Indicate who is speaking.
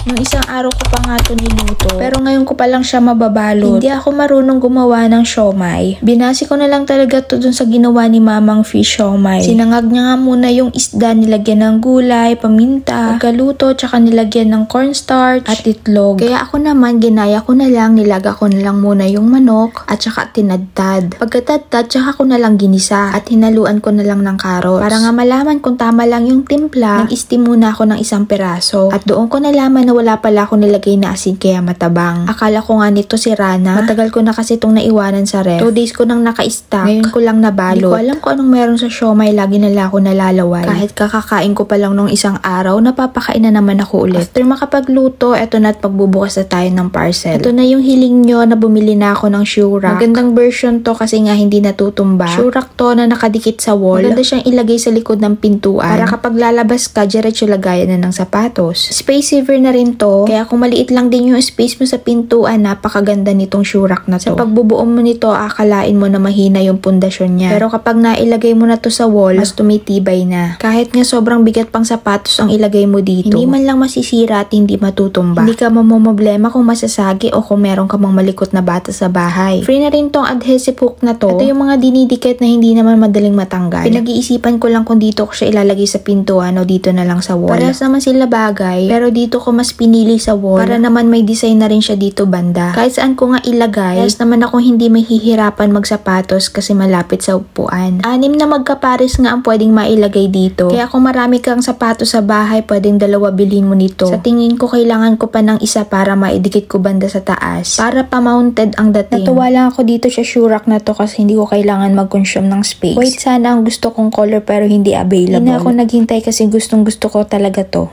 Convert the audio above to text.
Speaker 1: Nung isang araw ko pa nga ito niluto, pero ngayon ko pa lang siya mababalot. Hindi ako marunong gumawa ng siomay. Binasi ko na lang talaga to dun sa ginawa ni mamang fish siomay. Sinangag niya nga muna yung isda, nilagyan ng gulay, paminta, pagkaluto, tsaka nilagyan ng cornstarch at itlog. Kaya ako naman, ginaya ko na lang, nilaga ko na lang muna yung manok at tsaka tinadtad. Pagkatadtad, tsaka ko na lang ginisa at hinaluan ko na lang ng carrots. Para nga malaman kung tama lang yung timpla, nag-steam muna ako ng isang piraso. At doon ko nalaman na wala pala ako nilagay na asin kaya matabang. Akala ko nga nito si Rana. Matagal ko na kasi itong naiwanan sa ref. 2 days ko nang naka-stack. Ngayon ko lang nabalot. Hindi ko alam kung anong meron sa siomay. Lagi nila ako nalalaway. Kahit kakakain ko pa lang nung isang araw, napapakain na naman ako ulit. After makapagluto, eto na at magbubukas na tayo ng parcel. Ito na yung hiling nyo na bumili na ako ng shoe rack. Magandang version to kasi nga hindi natutumba. Shoe rack to na nakadikit sa wall. Maganda siyang ilagay sa likod ng pintuan. Para kapag lalabas ka, diretso lagayan na ng sapatos. Space saver na rin to. Kaya kung maliit lang din yung space mo sa pintuan, napakaganda nitong shoe rack na to. Sa pagbubuo mo nito, akalain mo na mahina yung pundasyon niya. Pero kapag nailagay mo na to sa wall, mas tumitibay na. Kahit nga sobrang bigat pang sapatos ang ilagay mo dito, hindi man lang masisira at hindi matutumba. Hindi ka mamomblema kung masasagi o kung meron ka mang malikot na bata sa bahay. Free na rin tong adhesive hook na to. Ito yung mga dinidikit na hindi naman madaling matanggal. Pinag-iisipan ko lang kung dito ko siya ilalagay sa pintuan o dito na lang sa wall. Parehas naman sila bagay, pero dito ko mas pinili sa wall para naman may design na rin siya dito banda. Kahit saan ko nga ilagay, yes naman ako hindi mahihirapan magsapatos kasi malapit sa upuan. 6 na magkapares nga ang pwedeng mailagay dito. Kaya kung marami kang sapatos sa bahay, pwedeng 2 bilhin mo nito. Sa tingin ko kailangan ko pa ng isa para maidikit ko banda sa taas. Para pa-mounted ang dating. Natuwa lang ako dito sa shoe rack na to kasi hindi ko kailangan mag-consume ng space. White sana ang gusto kong color pero hindi available. Hindi na ako naghintay kasi gustong gusto ko talaga to.